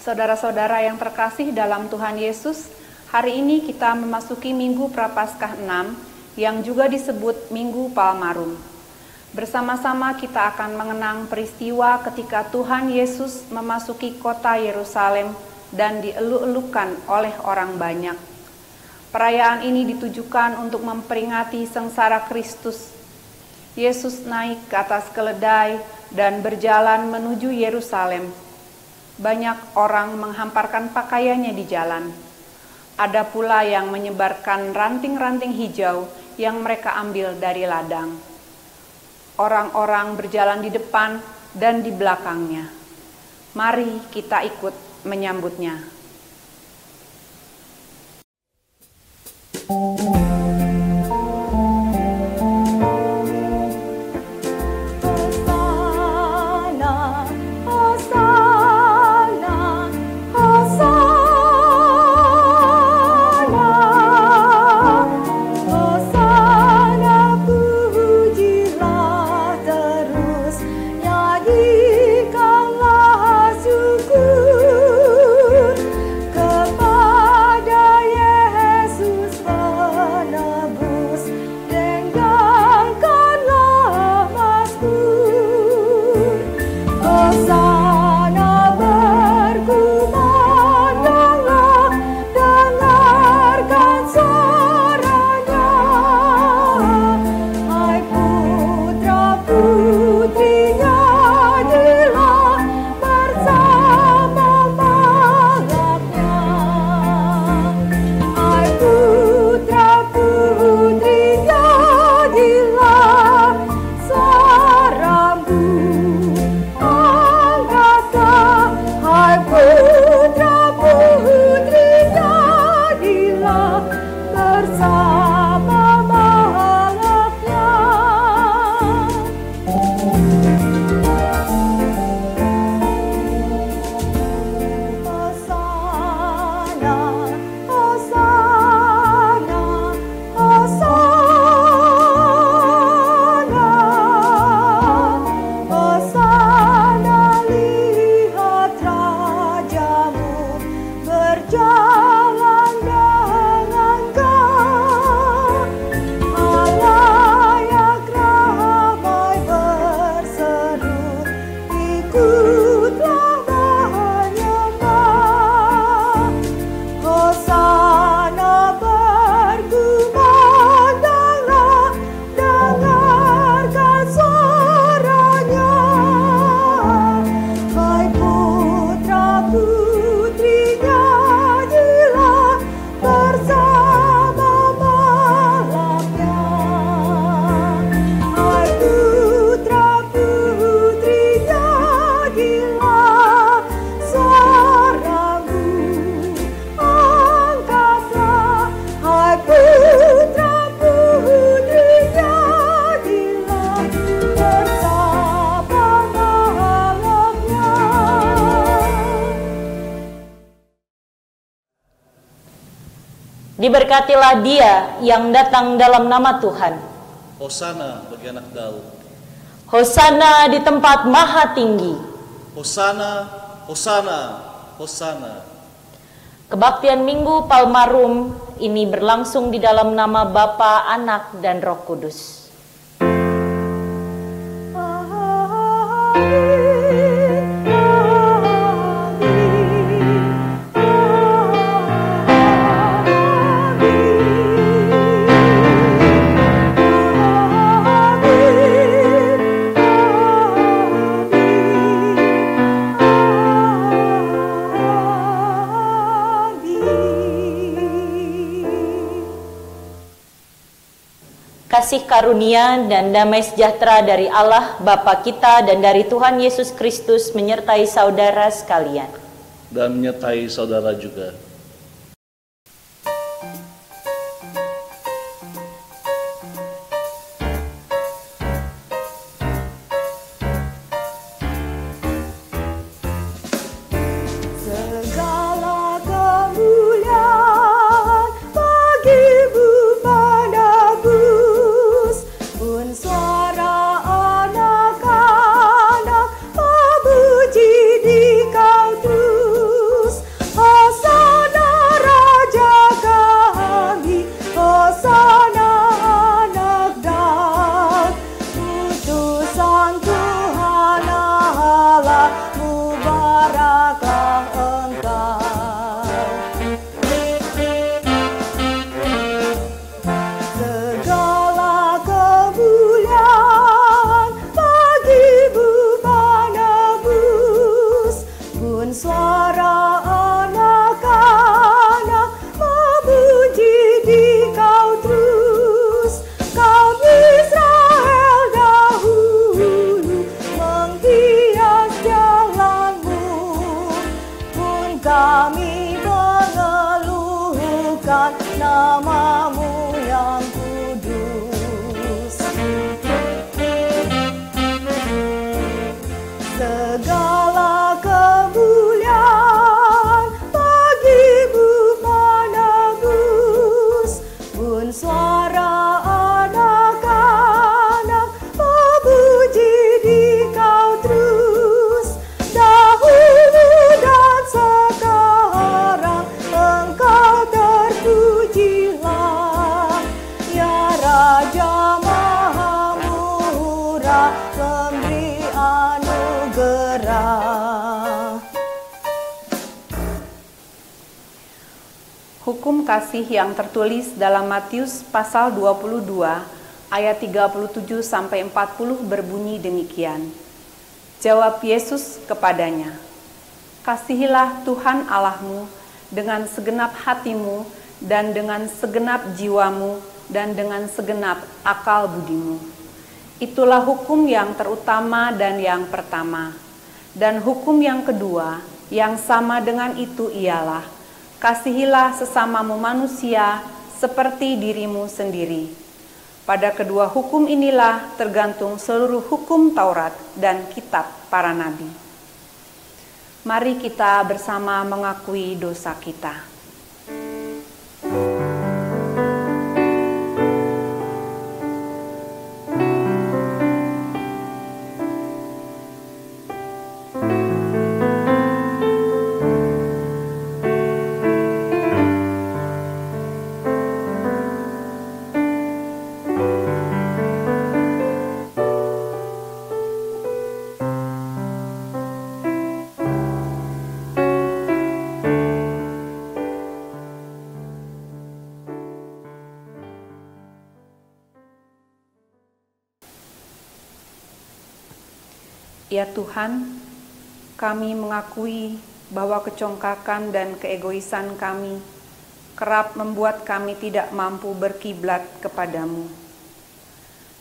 Saudara-saudara yang terkasih dalam Tuhan Yesus, hari ini kita memasuki Minggu Prapaskah 6 yang juga disebut Minggu Palmarum. Bersama-sama kita akan mengenang peristiwa ketika Tuhan Yesus memasuki kota Yerusalem dan dieluk-elukan oleh orang banyak. Perayaan ini ditujukan untuk memperingati sengsara Kristus. Yesus naik ke atas keledai dan berjalan menuju Yerusalem. Banyak orang menghamparkan pakaiannya di jalan. Ada pula yang menyebarkan ranting-ranting hijau yang mereka ambil dari ladang. Orang-orang berjalan di depan dan di belakangnya. Mari kita ikut menyambutnya. Diberkatilah dia yang datang dalam nama Tuhan. Hosana bagi anak Daud. Hosana di tempat maha tinggi. Hosana, Hosana, Hosana. Kebaktian Minggu Palmarum ini berlangsung di dalam nama Bapa, Anak, dan Roh Kudus. Kasih karunia dan damai sejahtera dari Allah Bapa kita dan dari Tuhan Yesus Kristus menyertai saudara sekalian. Dan menyertai saudara juga. Suara anak-anak memuji di kau Tuhan. Tuhan, Tuhan Allah, mubaraklah Engkau. Segala kemuliaan bagimu penebus, pun suara anak-anak memuji di Kau terus. Kaum Israel dahulu menghias jalanmu, pun kami mengeluhkan nama-Mu yang kudus. Segala kemuliaan bagimu penebus, pun suara anak-anak memuji di Kau terus. Dahulu dan sekarang Engkau terpujilah, ya Raja Maha Murah, pemberi anugerah. Hukum kasih yang tertulis dalam Matius pasal 22 ayat 37 sampai 40 berbunyi demikian. Jawab Yesus kepadanya, "Kasihilah Tuhan Allahmu dengan segenap hatimu dan dengan segenap jiwamu dan dengan segenap akal budimu. Itulah hukum yang terutama dan yang pertama. Dan hukum yang kedua yang sama dengan itu ialah, kasihilah sesamamu manusia seperti dirimu sendiri. Pada kedua hukum inilah tergantung seluruh hukum Taurat dan kitab para nabi." Mari kita bersama mengakui dosa kita. Ya Tuhan, kami mengakui bahwa kecongkakan dan keegoisan kami kerap membuat kami tidak mampu berkiblat kepadamu.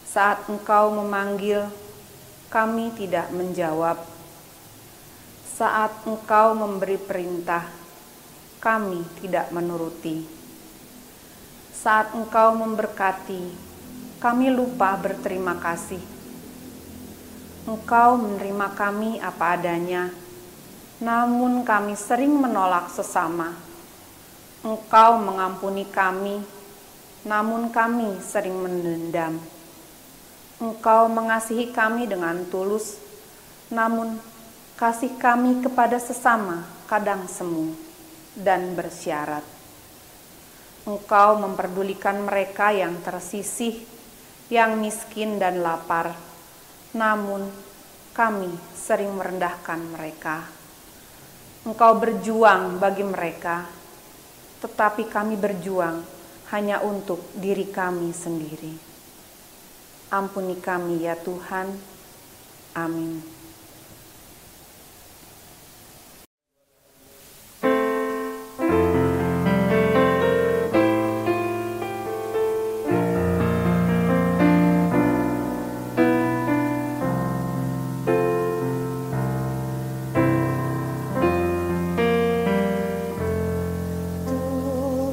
Saat Engkau memanggil, kami tidak menjawab. Saat Engkau memberi perintah, kami tidak menuruti. Saat Engkau memberkati, kami lupa berterima kasih. Engkau menerima kami apa adanya, namun kami sering menolak sesama. Engkau mengampuni kami, namun kami sering mendendam. Engkau mengasihi kami dengan tulus, namun kasih kami kepada sesama kadang semu dan bersyarat. Engkau memperdulikan mereka yang tersisih, yang miskin dan lapar, namun kami sering merendahkan mereka. Engkau berjuang bagi mereka, tetapi kami berjuang hanya untuk diri kami sendiri. Ampuni kami ya Tuhan. Amin.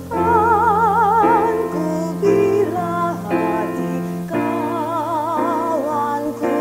Tuhan, ku bila hati kawanku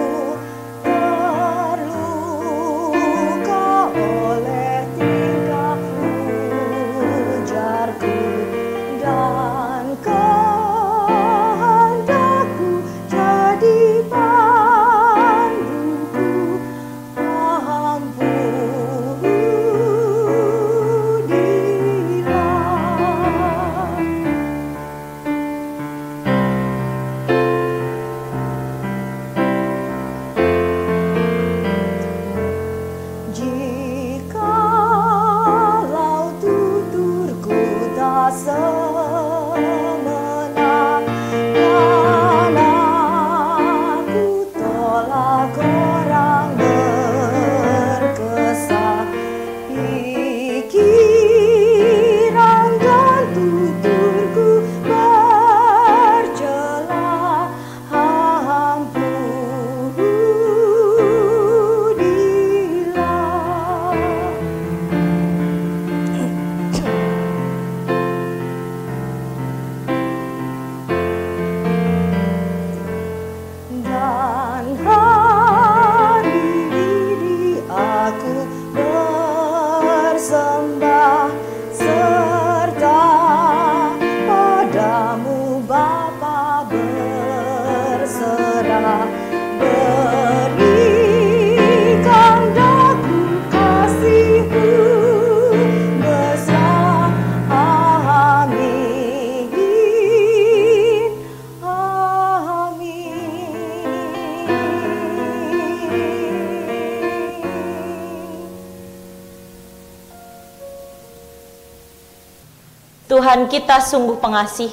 Tuhan kita sungguh pengasih.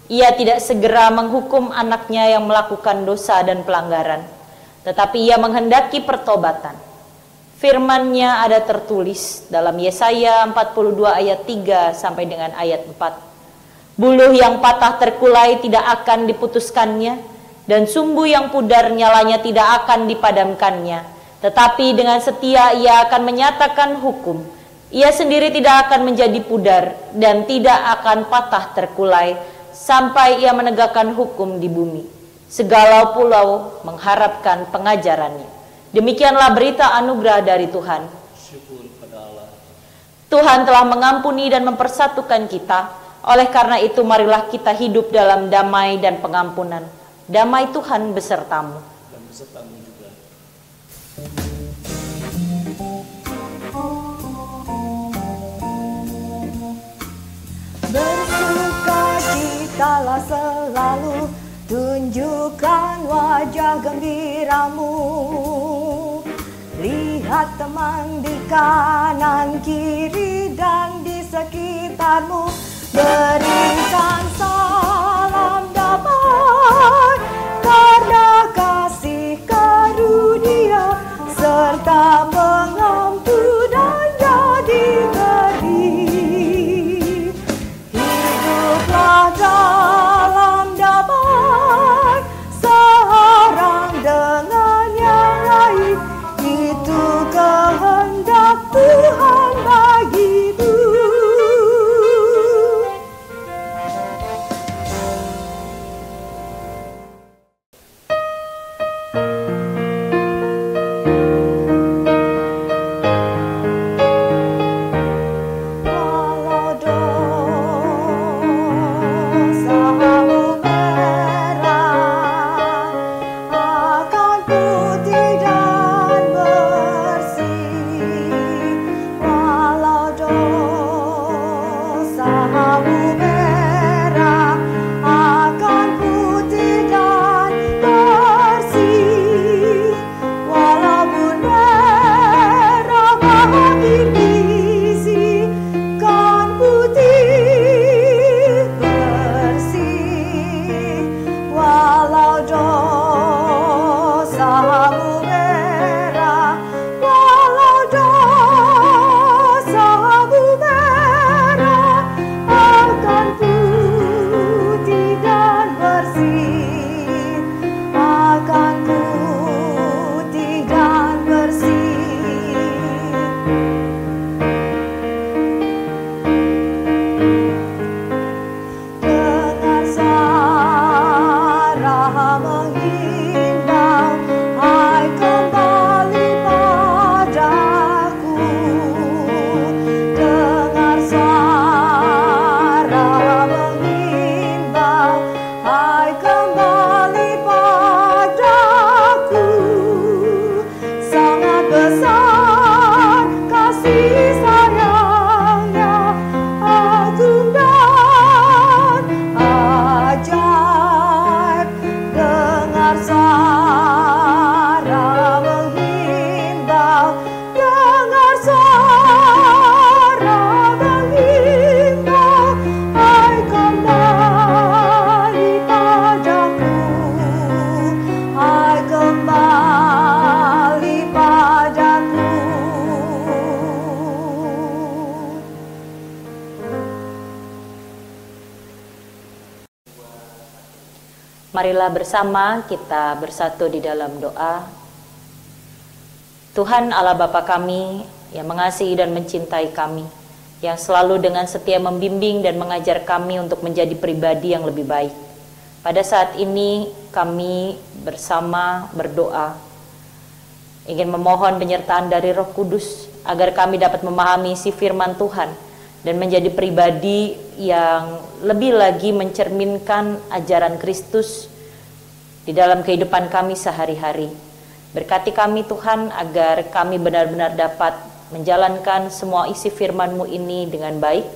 Ia tidak segera menghukum anaknya yang melakukan dosa dan pelanggaran, tetapi ia menghendaki pertobatan. Firman-Nya ada tertulis dalam Yesaya 42 ayat 3 sampai dengan ayat 4. Buluh yang patah terkulai tidak akan diputuskannya, dan sumbu yang pudar nyalanya tidak akan dipadamkannya. Tetapi dengan setia ia akan menyatakan hukum. Ia sendiri tidak akan menjadi pudar dan tidak akan patah terkulai sampai ia menegakkan hukum di bumi. Segala pulau mengharapkan pengajarannya. Demikianlah berita anugerah dari Tuhan. Syukur pada Allah. Tuhan telah mengampuni dan mempersatukan kita. Oleh karena itu marilah kita hidup dalam damai dan pengampunan. Damai Tuhan besertamu. Dan besertamu juga. Bersukacitalah selalu, tunjukkan wajah gembiramu. Lihat teman di kanan, kiri, dan di sekitarmu. Berikan salam damai, karena kasih karunia serta mengampu dan jadi berdiri. Hiduplah dalam damai, seorang dengan yang lain. Itu kehendak Tuhan bagimu. Marilah bersama kita bersatu di dalam doa. Tuhan Allah Bapa kami yang mengasihi dan mencintai kami, yang selalu dengan setia membimbing dan mengajar kami untuk menjadi pribadi yang lebih baik. Pada saat ini kami bersama berdoa, ingin memohon penyertaan dari Roh Kudus agar kami dapat memahami isi firman Tuhan dan menjadi pribadi yang lebih lagi mencerminkan ajaran Kristus di dalam kehidupan kami sehari-hari. Berkati kami Tuhan agar kami benar-benar dapat menjalankan semua isi firman-Mu ini dengan baik,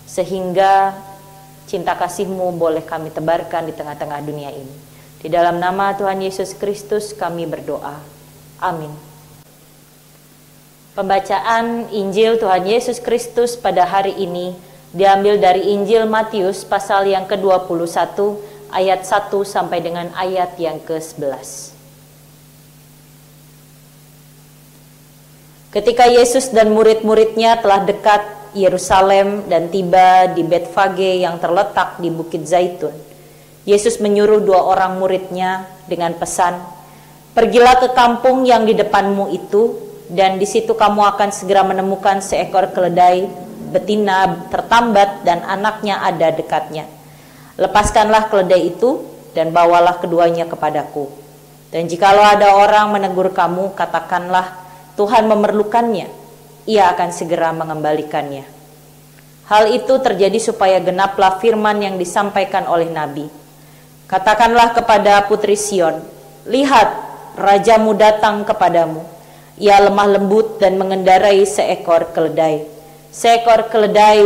sehingga cinta kasih-Mu boleh kami tebarkan di tengah-tengah dunia ini. Di dalam nama Tuhan Yesus Kristus kami berdoa. Amin. Pembacaan Injil Tuhan Yesus Kristus pada hari ini Diambil dari Injil Matius pasal yang ke-21 ayat 1 sampai dengan ayat yang ke-11. Ketika Yesus dan murid-muridnya telah dekat Yerusalem dan tiba di Betfage yang terletak di Bukit Zaitun, Yesus menyuruh 2 orang muridnya dengan pesan, "Pergilah ke kampung yang di depanmu itu, dan di situ kamu akan segera menemukan seekor keledai betina tertambat dan anaknya ada dekatnya. Lepaskanlah keledai itu dan bawalah keduanya kepadaku. Dan jikalau ada orang menegur kamu, katakanlah, Tuhan memerlukannya, ia akan segera mengembalikannya." Hal itu terjadi supaya genaplah firman yang disampaikan oleh Nabi. "Katakanlah kepada putri Sion, lihat, rajamu datang kepadamu. Ia lemah lembut dan mengendarai seekor keledai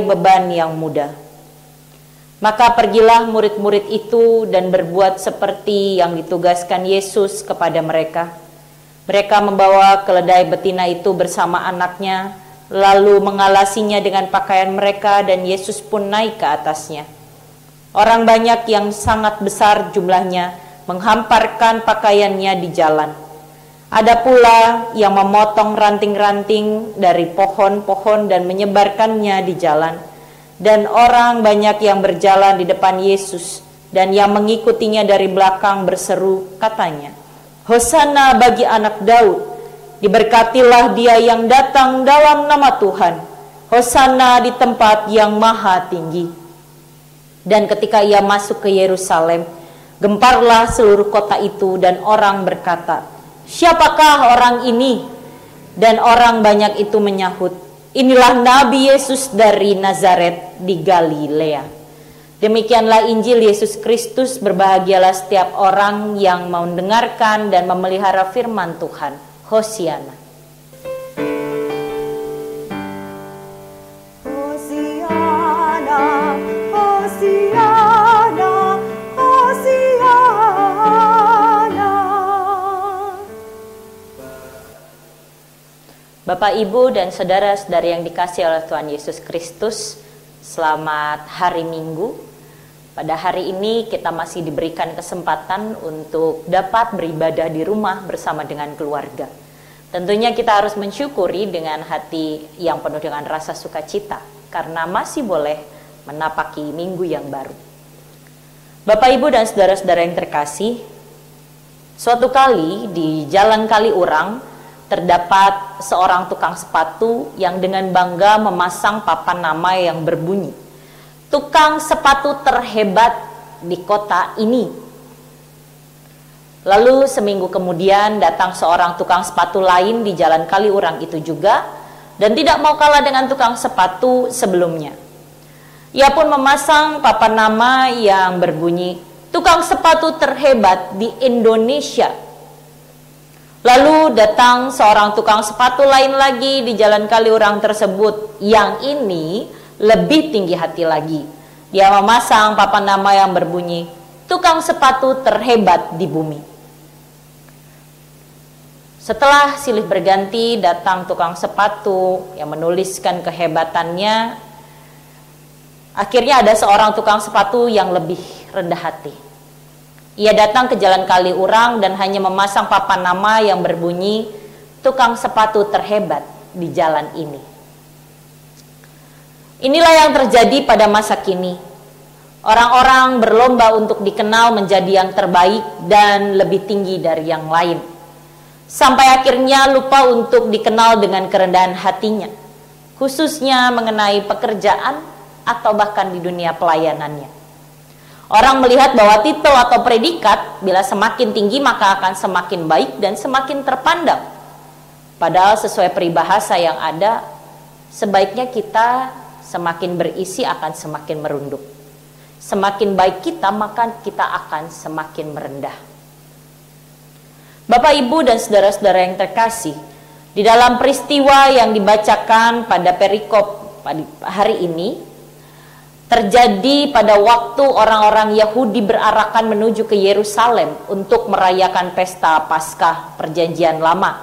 beban yang mudah." Maka pergilah murid-murid itu dan berbuat seperti yang ditugaskan Yesus kepada mereka. Mereka membawa keledai betina itu bersama anaknya, lalu mengalasinya dengan pakaian mereka, dan Yesus pun naik ke atasnya. Orang banyak yang sangat besar jumlahnya menghamparkan pakaiannya di jalan. Ada pula yang memotong ranting-ranting dari pohon-pohon dan menyebarkannya di jalan. Dan orang banyak yang berjalan di depan Yesus dan yang mengikutinya dari belakang berseru, katanya, "Hosana bagi anak Daud, diberkatilah dia yang datang dalam nama Tuhan. Hosana di tempat yang maha tinggi." Dan ketika ia masuk ke Yerusalem, gemparlah seluruh kota itu, dan orang berkata, "Siapakah orang ini?" Dan orang banyak itu menyahut, "Inilah Nabi Yesus dari Nazaret di Galilea." Demikianlah Injil Yesus Kristus. Berbahagialah setiap orang yang mau mendengarkan dan memelihara firman Tuhan. Hosiana. Hosiana, Hosiana, Hosiana. Bapak, Ibu, dan saudara-saudari yang dikasihi oleh Tuhan Yesus Kristus, selamat hari Minggu. Pada hari ini kita masih diberikan kesempatan untuk dapat beribadah di rumah bersama dengan keluarga. Tentunya kita harus mensyukuri dengan hati yang penuh dengan rasa sukacita, karena masih boleh menapaki minggu yang baru. Bapak, Ibu, dan saudara-saudara yang terkasih, suatu kali di Jalan Kaliurang terdapat seorang tukang sepatu yang dengan bangga memasang papan nama yang berbunyi, "Tukang sepatu terhebat di kota ini." Lalu seminggu kemudian datang seorang tukang sepatu lain di Jalan Kaliurang itu juga, dan tidak mau kalah dengan tukang sepatu sebelumnya. Ia pun memasang papan nama yang berbunyi, "Tukang sepatu terhebat di Indonesia." Lalu datang seorang tukang sepatu lain lagi di Jalan Kaliurang tersebut, yang ini lebih tinggi hati lagi. Dia memasang papan nama yang berbunyi, "Tukang sepatu terhebat di bumi." Setelah silih berganti datang tukang sepatu yang menuliskan kehebatannya, akhirnya ada seorang tukang sepatu yang lebih rendah hati. Ia datang ke Jalan Kaliurang dan hanya memasang papan nama yang berbunyi, "Tukang sepatu terhebat di jalan ini." Inilah yang terjadi pada masa kini. Orang-orang berlomba untuk dikenal menjadi yang terbaik dan lebih tinggi dari yang lain. Sampai akhirnya lupa untuk dikenal dengan kerendahan hatinya, khususnya mengenai pekerjaan atau bahkan di dunia pelayanannya. Orang melihat bahwa titel atau predikat bila semakin tinggi maka akan semakin baik dan semakin terpandang. Padahal sesuai peribahasa yang ada, sebaiknya kita semakin berisi akan semakin merunduk. Semakin baik kita, maka kita akan semakin merendah. Bapak, Ibu, dan saudara-saudara yang terkasih, di dalam peristiwa yang dibacakan pada perikop hari ini, terjadi pada waktu orang-orang Yahudi berarakan menuju ke Yerusalem untuk merayakan pesta Paskah Perjanjian Lama,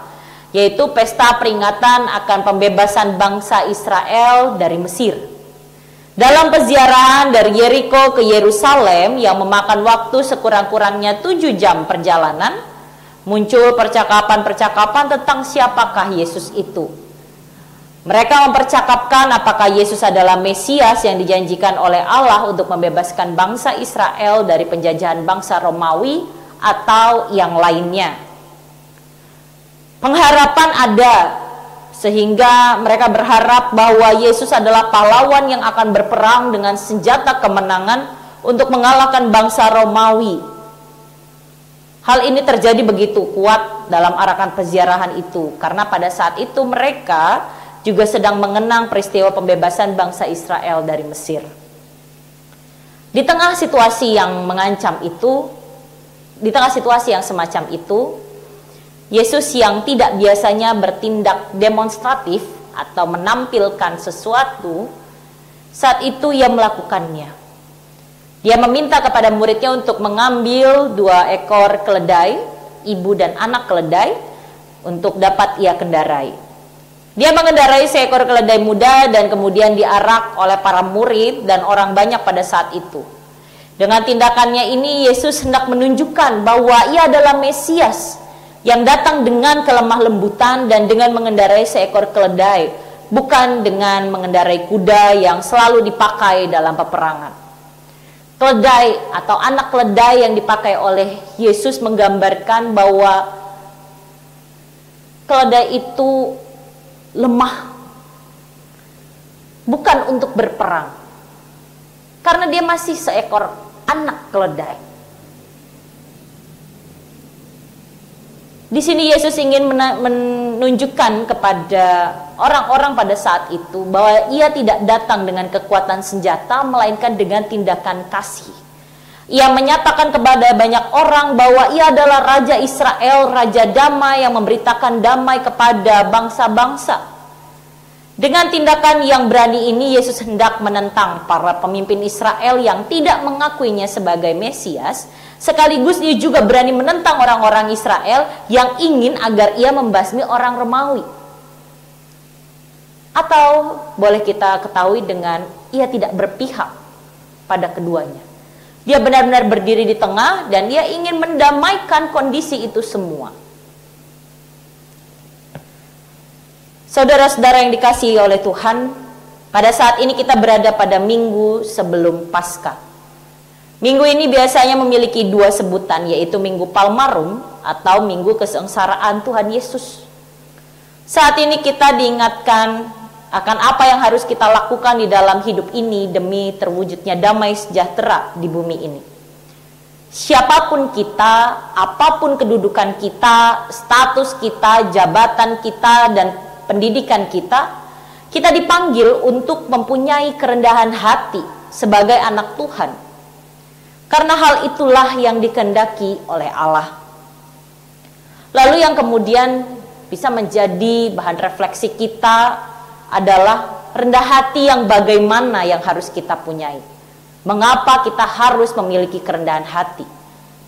yaitu pesta peringatan akan pembebasan bangsa Israel dari Mesir. Dalam peziarahan dari Yeriko ke Yerusalem yang memakan waktu sekurang-kurangnya 7 jam perjalanan, muncul percakapan-percakapan tentang siapakah Yesus itu. Mereka mempercakapkan apakah Yesus adalah Mesias yang dijanjikan oleh Allah untuk membebaskan bangsa Israel dari penjajahan bangsa Romawi atau yang lainnya. Pengharapan ada, sehingga mereka berharap bahwa Yesus adalah pahlawan yang akan berperang dengan senjata kemenangan untuk mengalahkan bangsa Romawi. Hal ini terjadi begitu kuat dalam arakan peziarahan itu, karena pada saat itu mereka juga sedang mengenang peristiwa pembebasan bangsa Israel dari Mesir. Di tengah situasi yang mengancam itu, di tengah situasi yang semacam itu, Yesus yang tidak biasanya bertindak demonstratif atau menampilkan sesuatu, saat itu ia melakukannya. Dia meminta kepada muridnya untuk mengambil 2 ekor keledai, ibu dan anak keledai, untuk dapat ia kendarai. Dia mengendarai seekor keledai muda dan kemudian diarak oleh para murid dan orang banyak pada saat itu. Dengan tindakannya ini, Yesus hendak menunjukkan bahwa ia adalah Mesias yang datang dengan kelemah lembutan dan dengan mengendarai seekor keledai, bukan dengan mengendarai kuda yang selalu dipakai dalam peperangan. Keledai atau anak keledai yang dipakai oleh Yesus menggambarkan bahwa keledai itu lemah, bukan untuk berperang, karena dia masih seekor anak keledai. Di sini Yesus ingin menunjukkan kepada orang-orang pada saat itu bahwa ia tidak datang dengan kekuatan senjata, melainkan dengan tindakan kasih. Ia menyatakan kepada banyak orang bahwa ia adalah Raja Israel, Raja damai yang memberitakan damai kepada bangsa-bangsa. Dengan tindakan yang berani ini, Yesus hendak menentang para pemimpin Israel yang tidak mengakuinya sebagai Mesias. Sekaligus dia juga berani menentang orang-orang Israel yang ingin agar ia membasmi orang Romawi. Atau boleh kita ketahui dengan ia tidak berpihak pada keduanya. Dia benar-benar berdiri di tengah dan dia ingin mendamaikan kondisi itu semua. Saudara-saudara yang dikasihi oleh Tuhan, pada saat ini kita berada pada minggu sebelum Paskah. Minggu ini biasanya memiliki 2 sebutan, yaitu Minggu Palmarum atau Minggu Kesengsaraan Tuhan Yesus. Saat ini kita diingatkan akan apa yang harus kita lakukan di dalam hidup ini demi terwujudnya damai sejahtera di bumi ini. Siapapun kita, apapun kedudukan kita, status kita, jabatan kita, dan pendidikan kita, kita dipanggil untuk mempunyai kerendahan hati sebagai anak Tuhan. Karena hal itulah yang dikehendaki oleh Allah. Lalu yang kemudian bisa menjadi bahan refleksi kita adalah rendah hati yang bagaimana yang harus kita punyai. Mengapa kita harus memiliki kerendahan hati?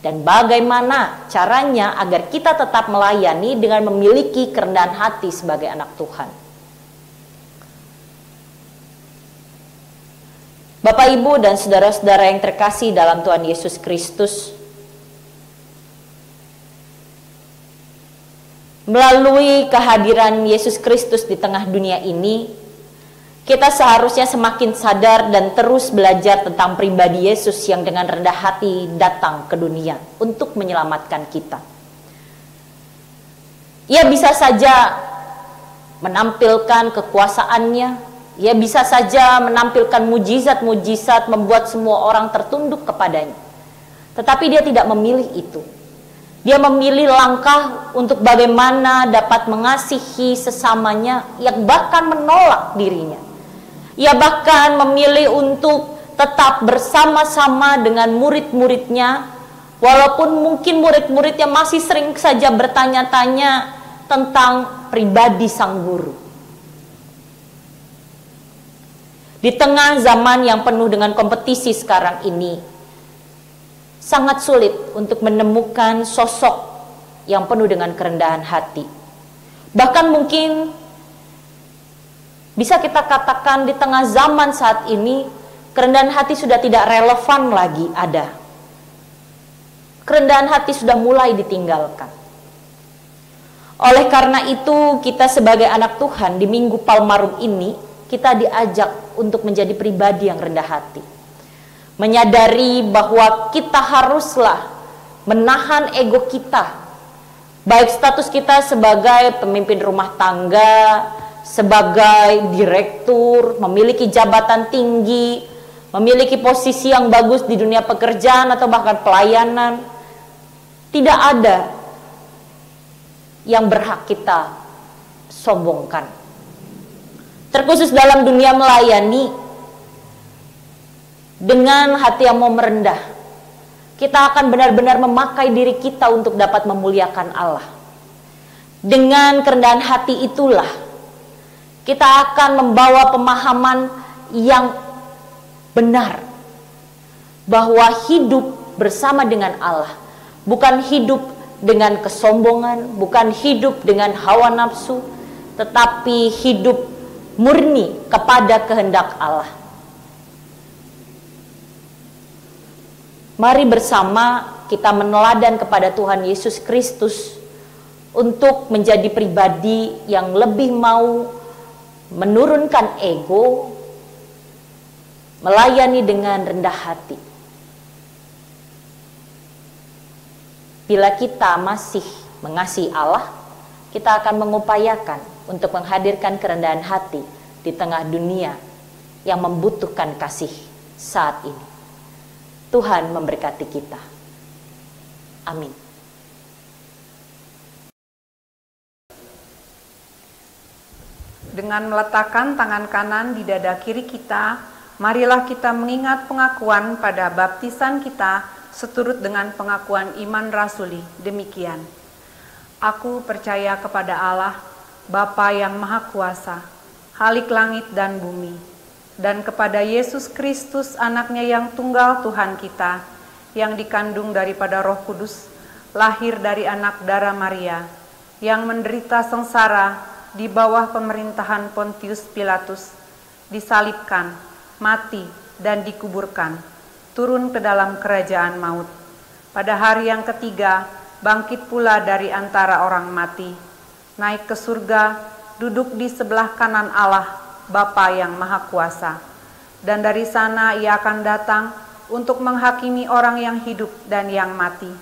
Dan bagaimana caranya agar kita tetap melayani dengan memiliki kerendahan hati sebagai anak Tuhan. Bapak, Ibu, dan saudara-saudara yang terkasih dalam Tuhan Yesus Kristus, melalui kehadiran Yesus Kristus di tengah dunia ini, kita seharusnya semakin sadar dan terus belajar tentang pribadi Yesus yang dengan rendah hati datang ke dunia untuk menyelamatkan kita. Ia bisa saja menampilkan kekuasaannya, ia bisa saja menampilkan mujizat-mujizat membuat semua orang tertunduk kepadanya. Tetapi dia tidak memilih itu. Dia memilih langkah untuk bagaimana dapat mengasihi sesamanya yang bahkan menolak dirinya. Ia bahkan memilih untuk tetap bersama-sama dengan murid-muridnya, walaupun mungkin murid-muridnya masih sering saja bertanya-tanya tentang pribadi sang guru. Di tengah zaman yang penuh dengan kompetisi sekarang ini, sangat sulit untuk menemukan sosok yang penuh dengan kerendahan hati. Bahkan mungkin Bisa kita katakan di tengah zaman saat ini, kerendahan hati sudah tidak relevan lagi ada. Kerendahan hati sudah mulai ditinggalkan. Oleh karena itu, kita sebagai anak Tuhan di Minggu Palmarum ini, kita diajak untuk menjadi pribadi yang rendah hati. Menyadari bahwa kita haruslah menahan ego kita. Baik status kita sebagai pemimpin rumah tangga, sebagai direktur, memiliki jabatan tinggi, memiliki posisi yang bagus di dunia pekerjaan atau bahkan pelayanan. Tidak ada yang berhak kita sombongkan. Terkhusus dalam dunia melayani, dengan hati yang mau merendah, kita akan benar-benar memakai diri kita untuk dapat memuliakan Allah. Dengan kerendahan hati itulah kita akan membawa pemahaman yang benar bahwa hidup bersama dengan Allah bukan hidup dengan kesombongan, bukan hidup dengan hawa nafsu, tetapi hidup murni kepada kehendak Allah. Mari bersama kita meneladan kepada Tuhan Yesus Kristus untuk menjadi pribadi yang lebih mau menurunkan ego, melayani dengan rendah hati. Bila kita masih mengasihi Allah, kita akan mengupayakan untuk menghadirkan kerendahan hati di tengah dunia yang membutuhkan kasih saat ini. Tuhan memberkati kita. Amin. Dengan meletakkan tangan kanan di dada kiri kita, marilah kita mengingat pengakuan pada baptisan kita seturut dengan pengakuan iman rasuli. Demikian. Aku percaya kepada Allah, Bapa yang Maha Kuasa, Khalik langit dan bumi, dan kepada Yesus Kristus anaknya yang tunggal Tuhan kita, yang dikandung daripada Roh Kudus, lahir dari anak darah Maria, yang menderita sengsara di bawah pemerintahan Pontius Pilatus, disalibkan, mati, dan dikuburkan, turun ke dalam kerajaan maut. Pada hari yang ketiga, bangkit pula dari antara orang mati, naik ke surga, duduk di sebelah kanan Allah, Bapa yang Maha Kuasa. Dan dari sana ia akan datang untuk menghakimi orang yang hidup dan yang mati.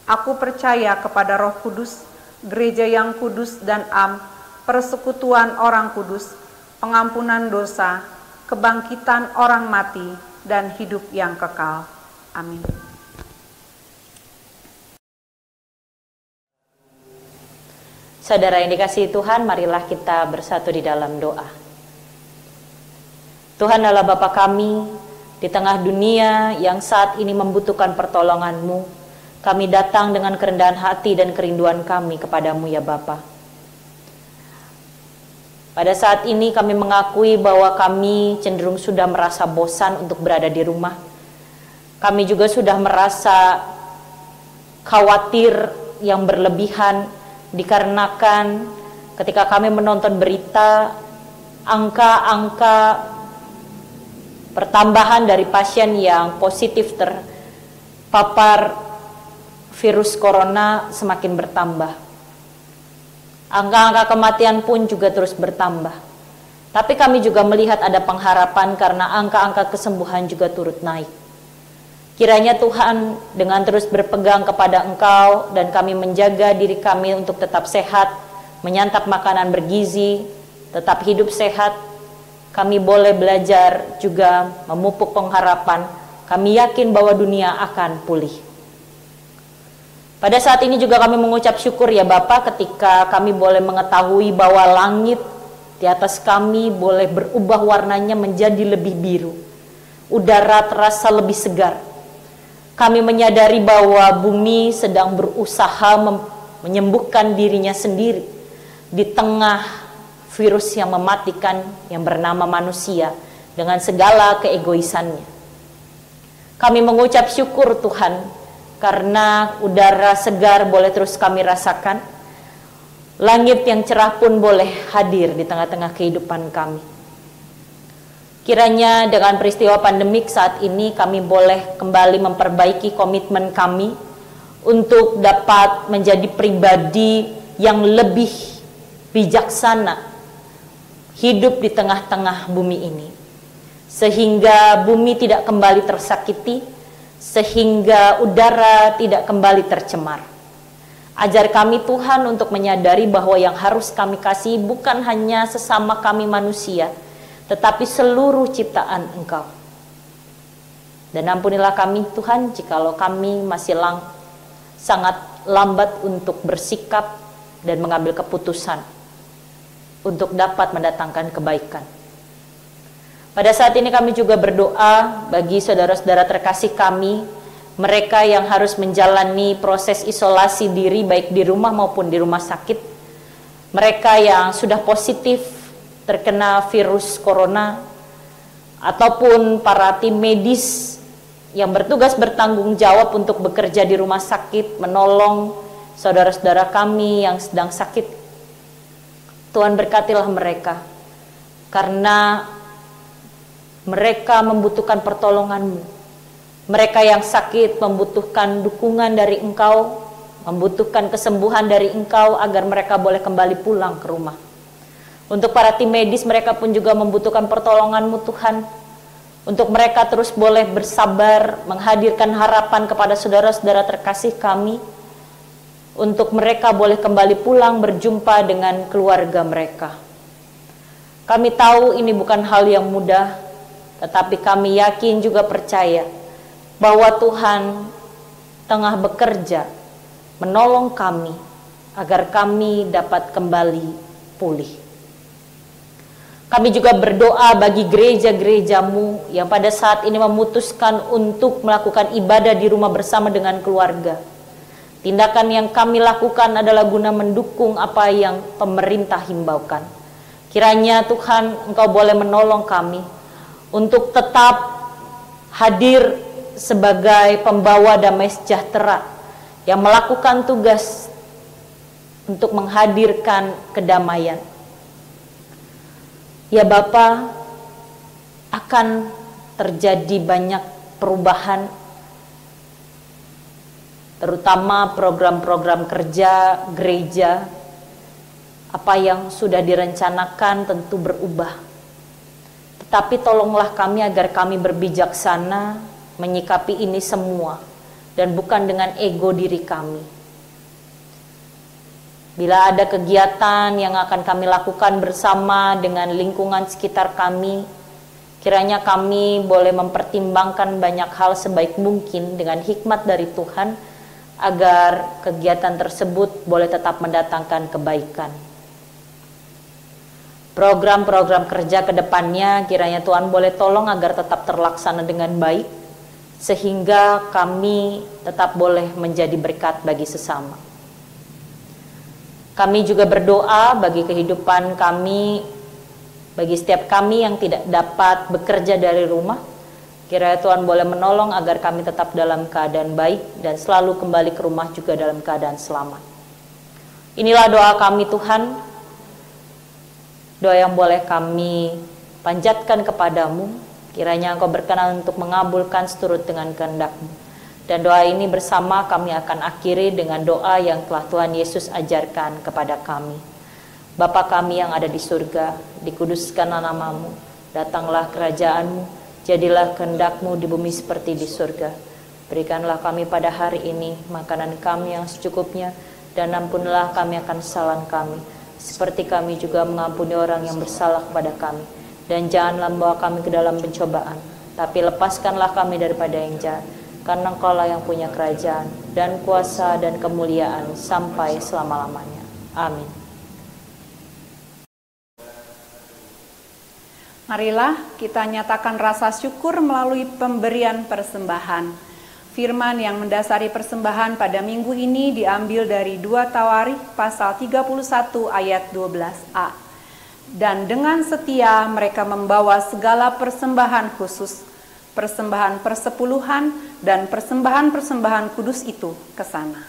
Aku percaya kepada Roh Kudus, gereja yang kudus dan am, persekutuan orang kudus, pengampunan dosa, kebangkitan orang mati, dan hidup yang kekal. Amin. Saudara yang dikasihi Tuhan, marilah kita bersatu di dalam doa. Tuhan Allah Bapa kami, di tengah dunia yang saat ini membutuhkan pertolongan-Mu, kami datang dengan kerendahan hati dan kerinduan kami kepadamu ya Bapa. Pada saat ini kami mengakui bahwa kami cenderung sudah merasa bosan untuk berada di rumah. Kami juga sudah merasa khawatir yang berlebihan dikarenakan ketika kami menonton berita, angka-angka pertambahan dari pasien yang positif terpapar virus corona semakin bertambah. Angka-angka kematian pun juga terus bertambah. Tapi kami juga melihat ada pengharapan karena angka-angka kesembuhan juga turut naik. Kiranya Tuhan dengan terus berpegang kepada Engkau dan kami menjaga diri kami untuk tetap sehat, menyantap makanan bergizi, tetap hidup sehat, kami boleh belajar juga memupuk pengharapan. Kami yakin bahwa dunia akan pulih. Pada saat ini juga kami mengucap syukur ya Bapa ketika kami boleh mengetahui bahwa langit di atas kami boleh berubah warnanya menjadi lebih biru. Udara terasa lebih segar. Kami menyadari bahwa bumi sedang berusaha menyembuhkan dirinya sendiri di tengah virus yang mematikan yang bernama manusia dengan segala keegoisannya. Kami mengucap syukur Tuhan karena udara segar boleh terus kami rasakan. Langit yang cerah pun boleh hadir di tengah-tengah kehidupan kami. Kiranya dengan peristiwa pandemik saat ini kami boleh kembali memperbaiki komitmen kami untuk dapat menjadi pribadi yang lebih bijaksana hidup di tengah-tengah bumi ini, sehingga bumi tidak kembali tersakiti, sehingga udara tidak kembali tercemar. Ajar kami Tuhan untuk menyadari bahwa yang harus kami kasih bukan hanya sesama kami manusia, tetapi seluruh ciptaan Engkau. Dan ampunilah kami Tuhan jikalau kami masih sangat lambat untuk bersikap dan mengambil keputusan untuk dapat mendatangkan kebaikan. Pada saat ini kami juga berdoa bagi saudara-saudara terkasih kami, mereka yang harus menjalani proses isolasi diri baik di rumah maupun di rumah sakit, mereka yang sudah positif terkena virus corona, ataupun para tim medis yang bertugas bertanggung jawab untuk bekerja di rumah sakit, menolong saudara-saudara kami yang sedang sakit. Tuhan berkatilah mereka, karena mereka membutuhkan pertolongan-Mu. Mereka yang sakit membutuhkan dukungan dari Engkau, membutuhkan kesembuhan dari Engkau agar mereka boleh kembali pulang ke rumah. Untuk para tim medis, mereka pun juga membutuhkan pertolongan-Mu Tuhan. Untuk mereka terus boleh bersabar, menghadirkan harapan kepada saudara-saudara terkasih kami. Untuk mereka boleh kembali pulang berjumpa dengan keluarga mereka. Kami tahu ini bukan hal yang mudah, tetapi kami yakin juga percaya bahwa Tuhan tengah bekerja menolong kami agar kami dapat kembali pulih. Kami juga berdoa bagi gereja-gereja-Mu yang pada saat ini memutuskan untuk melakukan ibadah di rumah bersama dengan keluarga. Tindakan yang kami lakukan adalah guna mendukung apa yang pemerintah himbaukan. Kiranya Tuhan Engkau boleh menolong kami untuk tetap hadir sebagai pembawa damai sejahtera yang melakukan tugas untuk menghadirkan kedamaian. Ya Bapa, akan terjadi banyak perubahan, terutama program-program kerja gereja. Apa yang sudah direncanakan tentu berubah. Tetapi tolonglah kami agar kami berbijaksana menyikapi ini semua dan bukan dengan ego diri kami. Bila ada kegiatan yang akan kami lakukan bersama dengan lingkungan sekitar kami, kiranya kami boleh mempertimbangkan banyak hal sebaik mungkin dengan hikmat dari Tuhan agar kegiatan tersebut boleh tetap mendatangkan kebaikan. Program-program kerja ke depannya kiranya Tuhan boleh tolong agar tetap terlaksana dengan baik, sehingga kami tetap boleh menjadi berkat bagi sesama. Kami juga berdoa bagi kehidupan kami, bagi setiap kami yang tidak dapat bekerja dari rumah. Kiranya Tuhan boleh menolong agar kami tetap dalam keadaan baik dan selalu kembali ke rumah juga dalam keadaan selamat. Inilah doa kami Tuhan, doa yang boleh kami panjatkan kepadamu. Kiranya Engkau berkenan untuk mengabulkan seturut dengan kehendak-Mu. Dan doa ini bersama kami akan akhiri dengan doa yang telah Tuhan Yesus ajarkan kepada kami. Bapa kami yang ada di surga, dikuduskanlah nama-Mu, datanglah kerajaan-Mu, jadilah kehendak-Mu di bumi seperti di surga. Berikanlah kami pada hari ini makanan kami yang secukupnya, dan ampunilah kami akan kesalahan kami, seperti kami juga mengampuni orang yang bersalah kepada kami. Dan janganlah membawa kami ke dalam pencobaan, tapi lepaskanlah kami daripada yang jahat. Karena Engkaulah yang punya kerajaan dan kuasa dan kemuliaan sampai selama-lamanya. Amin. Marilah kita nyatakan rasa syukur melalui pemberian persembahan. Firman yang mendasari persembahan pada minggu ini diambil dari 2 Tawarikh pasal 31 ayat 12a. Dan dengan setia mereka membawa segala persembahan khusus, persembahan persepuluhan dan persembahan-persembahan kudus itu ke sana.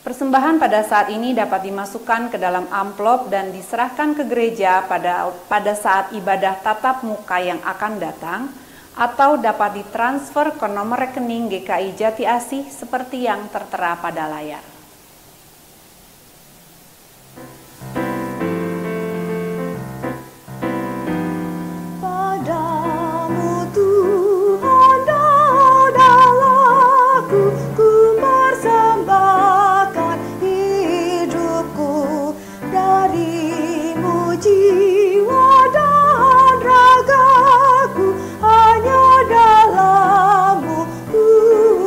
Persembahan pada saat ini dapat dimasukkan ke dalam amplop dan diserahkan ke gereja pada saat ibadah tatap muka yang akan datang, atau dapat ditransfer ke nomor rekening GKI Jati Asih seperti yang tertera pada layar. Padamu Tuhan adalah ku persembahkan hidupku, darimu jiwa dan ragaku, hanya dalammu ku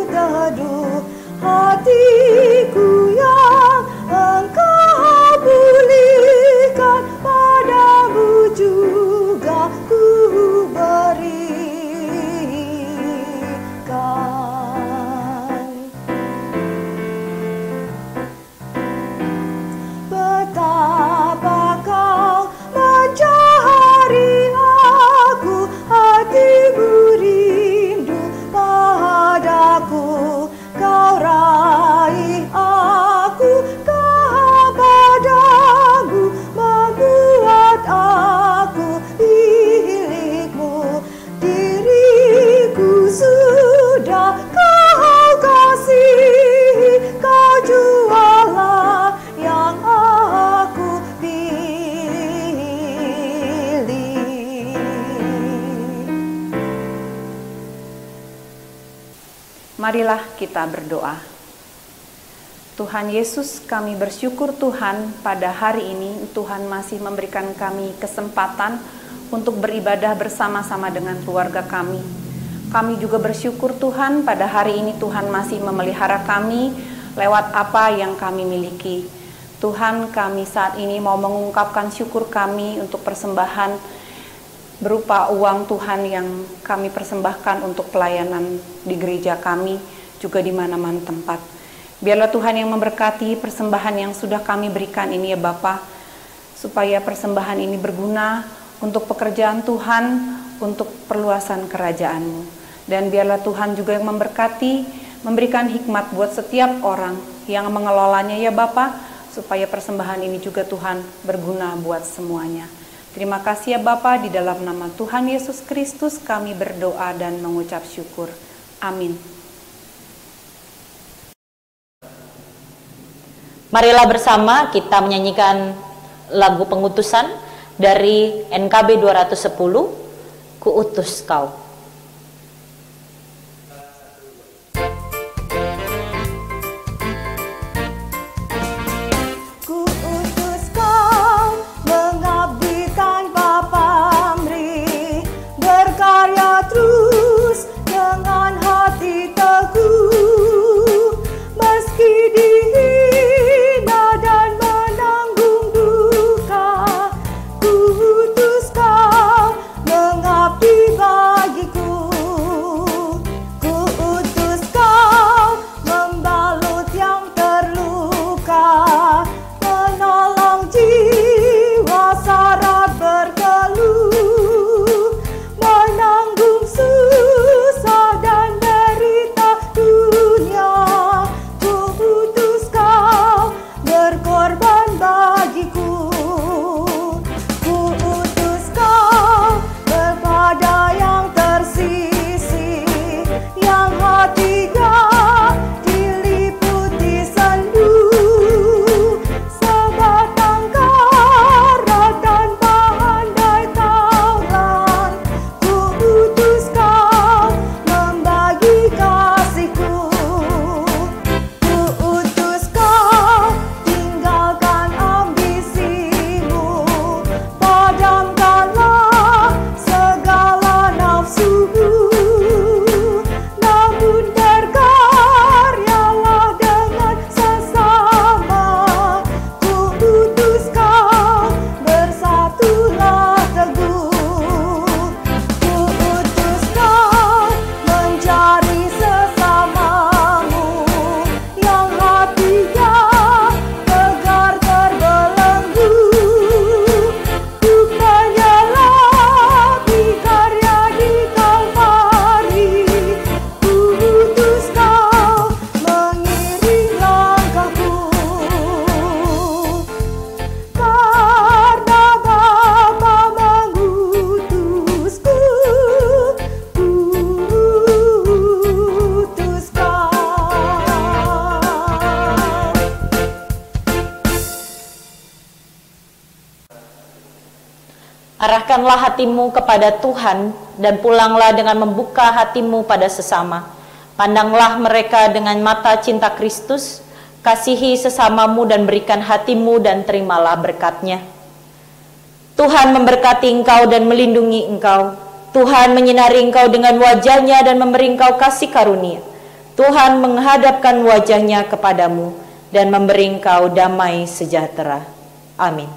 teduh, hatiku yang engkau pulihkan, padamu juga ku berikan. Betapa kau mencari aku, hatimu rindu padaku, kau raih aku kepadamu, membuat aku milikmu, diriku sudah kau kasihi, kau jualah yang aku pilih. Marilah kita berdoa. Tuhan Yesus, kami bersyukur Tuhan pada hari ini Tuhan masih memberikan kami kesempatan untuk beribadah bersama-sama dengan keluarga kami. Kami juga bersyukur Tuhan pada hari ini Tuhan masih memelihara kami lewat apa yang kami miliki. Tuhan, kami saat ini mau mengungkapkan syukur kami untuk persembahan berupa uang Tuhan yang kami persembahkan untuk pelayanan di gereja kami, juga di mana-mana tempat. Biarlah Tuhan yang memberkati persembahan yang sudah kami berikan ini ya Bapa, supaya persembahan ini berguna untuk pekerjaan Tuhan, untuk perluasan kerajaan-Mu. Dan biarlah Tuhan juga yang memberkati, memberikan hikmat buat setiap orang yang mengelolanya ya Bapa, supaya persembahan ini juga Tuhan berguna buat semuanya. Terima kasih ya Bapa, di dalam nama Tuhan Yesus Kristus kami berdoa dan mengucap syukur. Amin. Marilah bersama kita menyanyikan lagu pengutusan dari NKB 210, Ku Utus Kau. Ku utus kau mengabdi tanpa pamrih, berkarya terus dengan hati teguh, meski dihina dan menanggung duka. Ku utus kau mengabdi bagi Arahkanlah hatimu kepada Tuhan dan pulanglah dengan membuka hatimu pada sesama. Pandanglah mereka dengan mata cinta Kristus, kasihi sesamamu dan berikan hatimu dan terimalah berkat-Nya. Tuhan memberkati engkau dan melindungi engkau. Tuhan menyinari engkau dengan wajah-Nya dan memberi engkau kasih karunia. Tuhan menghadapkan wajah-Nya kepadamu dan memberi engkau damai sejahtera. Amin.